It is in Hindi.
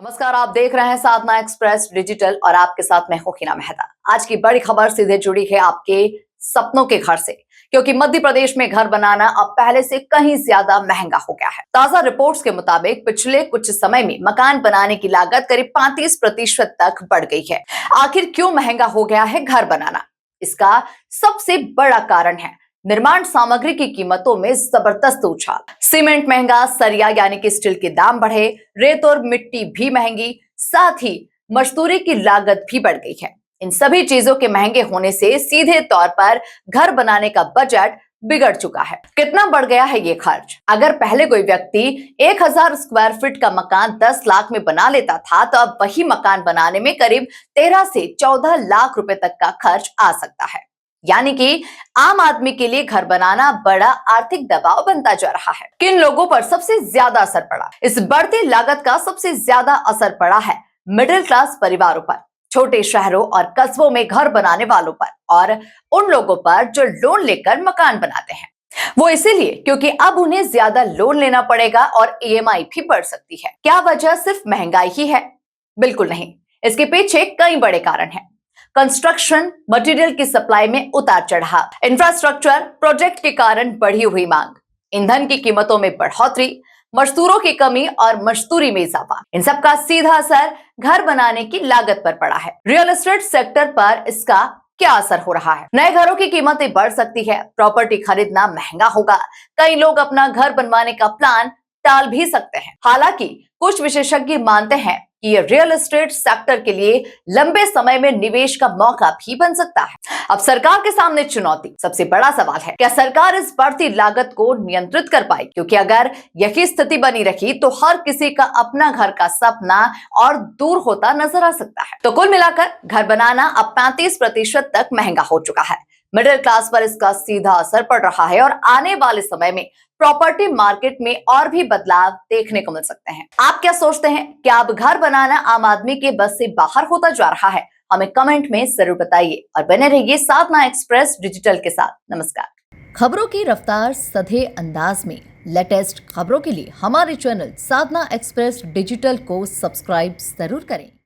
नमस्कार, आप देख रहे हैं साधना एक्सप्रेस डिजिटल और आपके साथ मैं हूं हिना मेहता। आज की बड़ी खबर सीधे जुड़ी है आपके सपनों के घर से, क्योंकि मध्य प्रदेश में घर बनाना अब पहले से कहीं ज्यादा महंगा हो गया है। ताजा रिपोर्ट्स के मुताबिक पिछले कुछ समय में मकान बनाने की लागत करीब 35% तक बढ़ गई है। आखिर क्यों महंगा हो गया है घर बनाना? इसका सबसे बड़ा कारण है निर्माण सामग्री की कीमतों में जबरदस्त उछाल। सीमेंट महंगा, सरिया यानी कि स्टील के दाम बढ़े, रेत और मिट्टी भी महंगी, साथ ही मजदूरी की लागत भी बढ़ गई है। इन सभी चीजों के महंगे होने से सीधे तौर पर घर बनाने का बजट बिगड़ चुका है। कितना बढ़ गया है ये खर्च? अगर पहले कोई व्यक्ति 1000 स्क्वायर फीट का मकान 10 लाख में बना लेता था, तो अब वही मकान बनाने में करीब 13 से 14 लाख रुपए तक का खर्च आ सकता है। यानी कि आम आदमी के लिए घर बनाना बड़ा आर्थिक दबाव बनता जा रहा है। किन लोगों पर सबसे ज्यादा असर पड़ा? इस बढ़ती लागत का सबसे ज्यादा असर पड़ा है मिडिल क्लास परिवारों पर, छोटे शहरों और कस्बों में घर बनाने वालों पर और उन लोगों पर जो लोन लेकर मकान बनाते हैं। वो इसीलिए क्योंकि अब उन्हें ज्यादा लोन लेना पड़ेगा और ईएमआई भी बढ़ सकती है। क्या वजह सिर्फ महंगाई ही है? बिल्कुल नहीं, इसके पीछे कई बड़े कारण हैं। कंस्ट्रक्शन मटेरियल की सप्लाई में उतार चढ़ाव, इंफ्रास्ट्रक्चर प्रोजेक्ट के कारण बढ़ी हुई मांग, ईंधन की कीमतों में बढ़ोतरी, मजदूरों की कमी और मजदूरी में इजाफा, इन सब का सीधा असर घर बनाने की लागत पर पड़ा है। रियल एस्टेट सेक्टर पर इसका क्या असर हो रहा है? नए घरों की कीमतें बढ़ सकती है, प्रॉपर्टी खरीदना महंगा होगा, कई लोग अपना घर बनवाने का प्लान टाल भी सकते हैं। हालांकि कुछ विशेषज्ञ मानते हैं कि ये रियल एस्टेट सेक्टर के लिए लंबे समय में निवेश का मौका भी बन सकता है। अब सरकार के सामने चुनौती, सबसे बड़ा सवाल है क्या सरकार इस बढ़ती लागत को नियंत्रित कर पाएगी? क्योंकि अगर यही स्थिति बनी रही तो हर किसी का अपना घर का सपना और दूर होता नजर आ सकता है। तो कुल मिलाकर घर बनाना अब 35% तक महंगा हो चुका है। मिडिल क्लास पर इसका सीधा असर पड़ रहा है और आने वाले समय में प्रॉपर्टी मार्केट में और भी बदलाव देखने को मिल सकते हैं। आप क्या सोचते हैं? क्या अब घर बनाना आम आदमी के बस से बाहर होता जा रहा है? हमें कमेंट में जरूर बताइए और बने रहिए साधना एक्सप्रेस डिजिटल के साथ। नमस्कार। खबरों की रफ्तार सधे अंदाज में लेटेस्ट खबरों के लिए हमारे चैनल साधना एक्सप्रेस डिजिटल को सब्सक्राइब जरूर करें।